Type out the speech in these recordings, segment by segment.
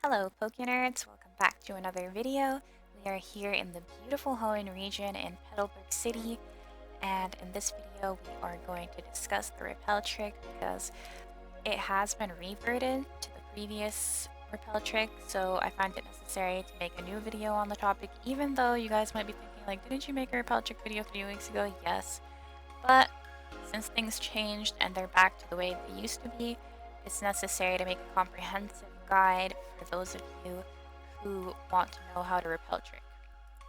Hello Pokenerds, welcome back to another video. We are here in the beautiful Hoenn region in Petalburg City, and in this video we are going to discuss the repel trick because it has been reverted to the previous repel trick, so I find it necessary to make a new video on the topic, even though you guys might be thinking like, didn't you make a repel trick video 3 weeks ago? Yes, but since things changed and they're back to the way they used to be, it's necessary to make a comprehensive guide for those of you who want to know how to repel trick.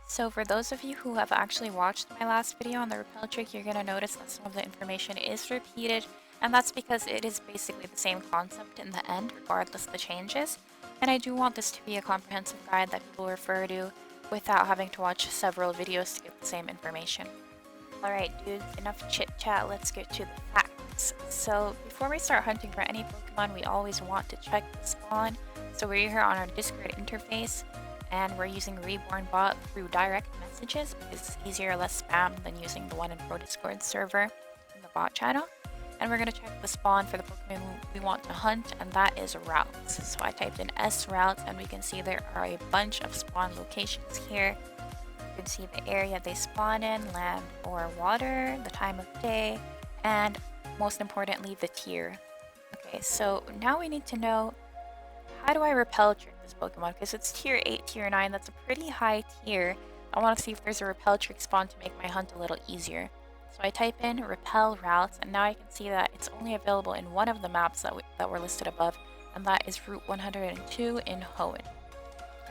So for those of you who have actually watched my last video on the repel trick, you're going to notice that some of the information is repeated, and that's because it is basically the same concept in the end, regardless of the changes. And I do want this to be a comprehensive guide that people refer to without having to watch several videos to get the same information. Alright dudes, enough chit chat, let's get to the facts. So before we start hunting for any Pokemon, we always want to check the spawn. So we're here on our Discord interface, and we're using Reborn Bot through direct messages because it's easier, less spam than using the one in Pro Discord server in the bot channel. And we're going to check the spawn for the Pokemon we want to hunt, and that is routes. So I typed in S routes, and we can see there are a bunch of spawn locations here. You can see the area they spawn in, land or water, the time of day, and most importantly, the tier. Okay, so now we need to know, how do I repel trick this Pokemon? Because it's tier 8, tier 9, that's a pretty high tier. I want to see if there's a repel trick spawn to make my hunt a little easier. So I type in repel routes, and now I can see that it's only available in one of the maps that were listed above, and that is Route 102 in Hoenn.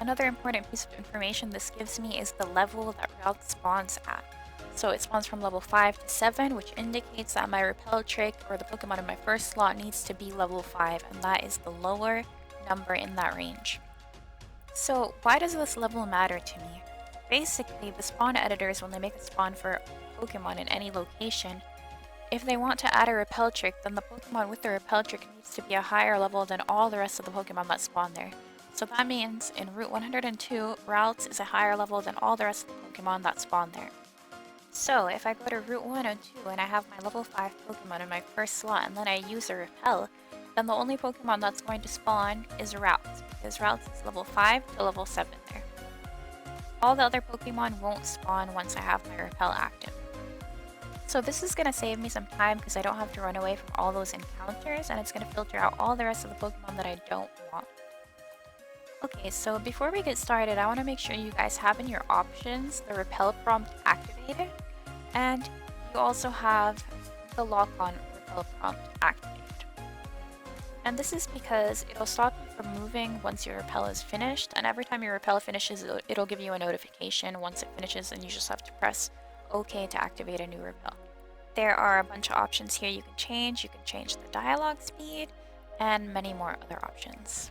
Another important piece of information this gives me is the level that route spawns at. So it spawns from level 5 to 7, which indicates that my repel trick or the Pokemon in my first slot needs to be level 5, and that is the lower number in that range. So why does this level matter to me? Basically, the spawn editors, when they make a spawn for Pokemon in any location, if they want to add a repel trick, then the Pokemon with the repel trick needs to be a higher level than all the rest of the Pokemon that spawn there. So that means in Route 102, Routes is a higher level than all the rest of the Pokemon that spawn there. So if I go to Route 102 and I have my level 5 Pokemon in my first slot and then I use a repel, then the only Pokemon that's going to spawn is Routes, because Routes is level 5 to level 7 there. All the other Pokemon won't spawn once I have my repel active. So this is going to save me some time because I don't have to run away from all those encounters, and it's going to filter out all the rest of the Pokemon that I don't want. Okay, so before we get started, I want to make sure you guys have in your options the repel prompt activated, and you also have the lock-on repel prompt activated. And this is because it'll stop you from moving once your repel is finished, and every time your repel finishes, it'll give you a notification once it finishes, and you just have to press OK to activate a new repel. There are a bunch of options here you can change. You can change the dialogue speed, and many more other options.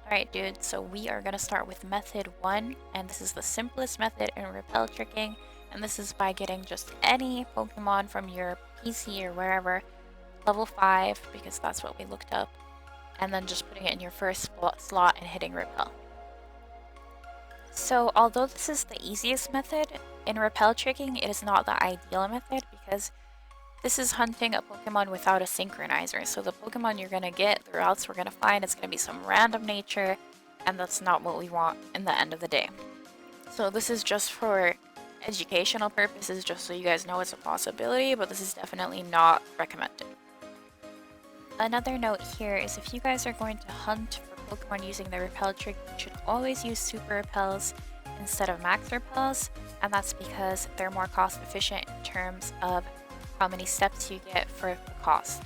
Alright dudes, so we are going to start with method 1, and this is the simplest method in repel tricking, and this is by getting just any Pokemon from your PC or wherever, level 5, because that's what we looked up, and then just putting it in your first slot and hitting repel. So although this is the easiest method, in repel tricking it is not the ideal method because this is hunting a Pokemon without a synchronizer, so the Pokemon you're going to get, the routes we're going to find, it's going to be some random nature, and that's not what we want in the end of the day. So this is just for educational purposes, just so you guys know it's a possibility, but this is definitely not recommended. Another note here is if you guys are going to hunt for Pokemon using the repel trick, you should always use super repels instead of max repels, and that's because they're more cost efficient in terms of how many steps you get for the cost.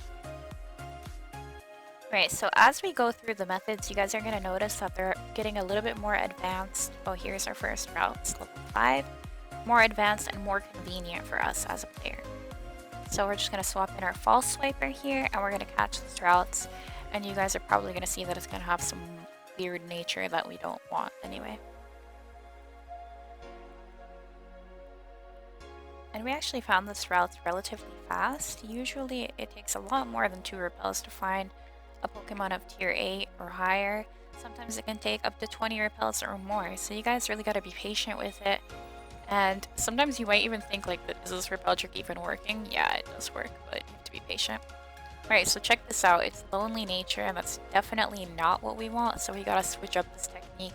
Right, so as we go through the methods, you guys are going to notice that they're getting a little bit more advanced. Oh, here's our first route, it's level 5. More advanced and more convenient for us as a player. So we're just going to swap in our false swiper here, and we're going to catch these routes. And you guys are probably going to see that it's going to have some weird nature that we don't want anyway. And we actually found this route relatively fast. Usually it takes a lot more than 2 repels to find a Pokemon of tier 8 or higher. Sometimes it can take up to 20 repels or more, so you guys really got to be patient with it. And sometimes you might even think like, is this repel trick even working? Yeah, it does work, but you have to be patient. Alright, so check this out. It's lonely nature, and that's definitely not what we want, so we gotta switch up this technique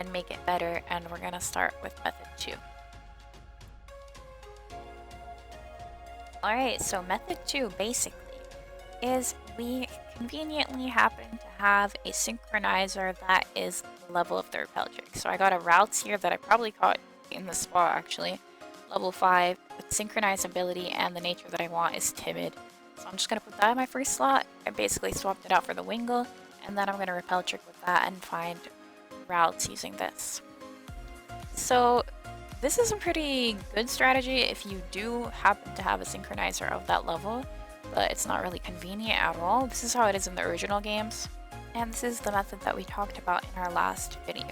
and make it better, and we're gonna start with method 2. Alright, so method 2 basically is we conveniently happen to have a synchronizer that is the level of the repel trick. So I got a routes here that I probably caught in the spot actually. Level 5 with synchronized ability, and the nature that I want is timid. So I'm just going to put that in my first slot. I basically swapped it out for the Wingull, and then I'm going to repel trick with that and find routes using this. So this is a pretty good strategy if you do happen to have a synchronizer of that level, but it's not really convenient at all. This is how it is in the original games, and this is the method that we talked about in our last video.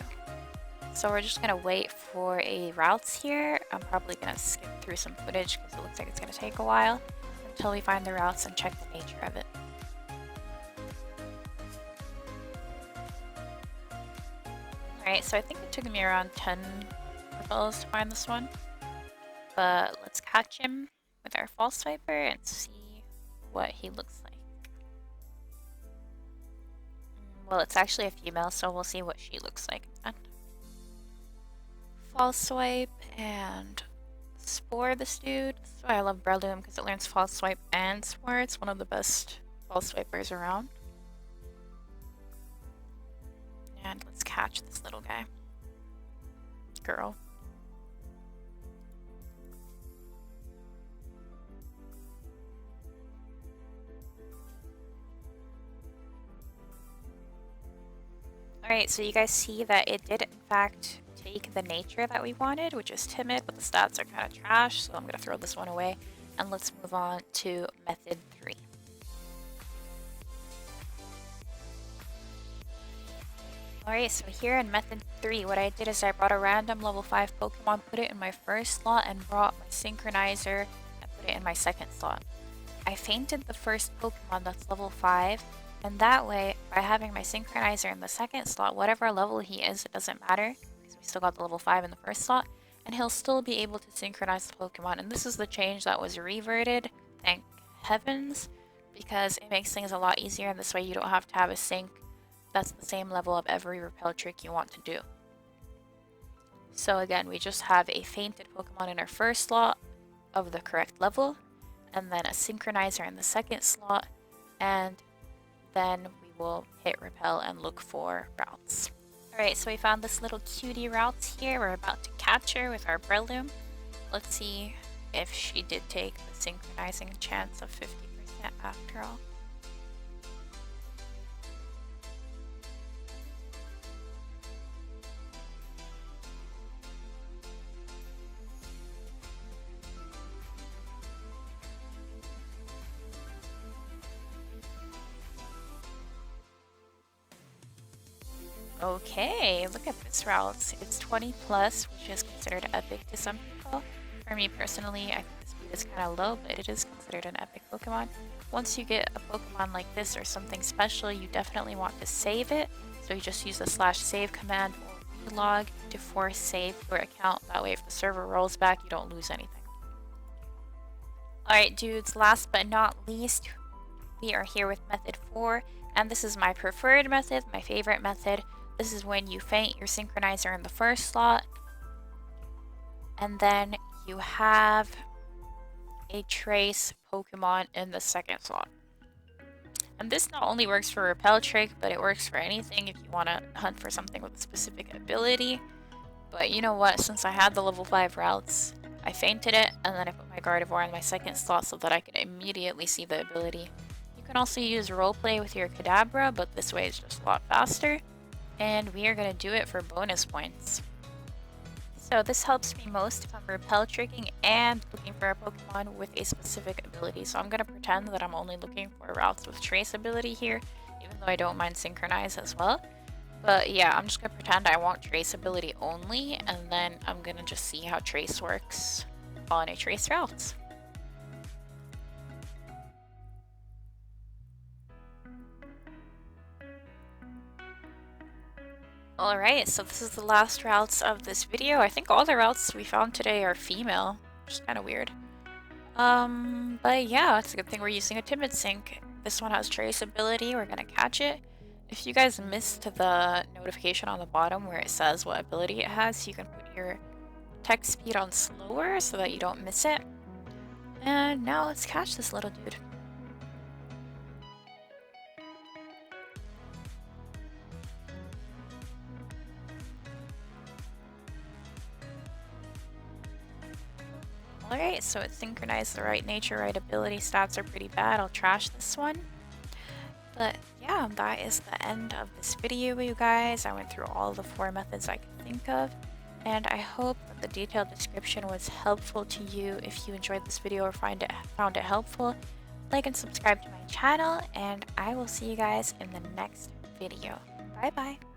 So we're just gonna wait for a routes here. I'm probably gonna skip through some footage because it looks like it's gonna take a while until we find the routes and check the nature of it. Alright, so I think it took me around 10 repels to find this one, but let's catch him with our false swiper and see what he looks like. Well, it's actually a female, so we'll see what she looks like. False swipe and spore this dude. That's why I love Breloom, because it learns false swipe and spore. It's one of the best false swipers around. And let's catch this little guy. Girl. Alright, so you guys see that it did in fact take the nature that we wanted, which is timid, but the stats are kind of trash, so I'm going to throw this one away. And let's move on to method 3. Alright, so here in method 3, what I did is I brought a random level 5 Pokemon, put it in my first slot, and brought my synchronizer and put it in my second slot. I fainted the first Pokemon that's level 5, and that way, by having my synchronizer in the second slot, whatever level he is, it doesn't matter, because we still got the level 5 in the first slot, and he'll still be able to synchronize the Pokemon. And this is the change that was reverted, thank heavens, because it makes things a lot easier, and this way you don't have to have a sync that's the same level of every repel trick you want to do. So again, we just have a fainted Pokemon in our first slot of the correct level, and then a synchronizer in the second slot, and then we will hit repel and look for routes. Alright, so we found this little cutie routes here. We're about to catch her with our Breloom. Let's see if she did take the synchronizing chance of 50% after all. Okay, look at this routes. It's 20 plus, which is considered epic to some people. For me personally, I think the speed is kind of low, but it is considered an epic Pokemon. Once you get a Pokemon like this or something special, you definitely want to save it. So you just use the /save command or relog to force save your account. That way if the server rolls back, you don't lose anything. Alright dudes, last but not least, we are here with method 4, and this is my preferred method, my favorite method. This is when you faint your synchronizer in the first slot, and then you have a trace Pokemon in the second slot. And this not only works for repel trick, but it works for anything if you want to hunt for something with a specific ability. But you know what, since I had the level 5 routes, I fainted it, and then I put my Gardevoir in my second slot so that I could immediately see the ability. You can also use roleplay with your Kadabra, but this way is just a lot faster. And we are going to do it for bonus points. So this helps me most if I'm repel tricking and looking for a Pokemon with a specific ability. So I'm going to pretend that I'm only looking for routes with trace ability here, even though I don't mind synchronize as well. But yeah, I'm just going to pretend I want trace ability only, and then I'm going to just see how trace works on a trace route. Alright, so this is the last routes of this video. I think all the routes we found today are female, which is kind of weird. But yeah, it's a good thing we're using a timid sync. This one has traceability. We're gonna catch it. If you guys missed the notification on the bottom where it says what ability it has, you can put your text speed on slower so that you don't miss it. And now let's catch this little dude. Alright, so it synchronized the right nature, right ability. Stats are pretty bad. I'll trash this one. But yeah, that is the end of this video, you guys. I went through all the 4 methods I could think of. And I hope that the detailed description was helpful to you. If you enjoyed this video or found it helpful, like and subscribe to my channel. And I will see you guys in the next video. Bye bye.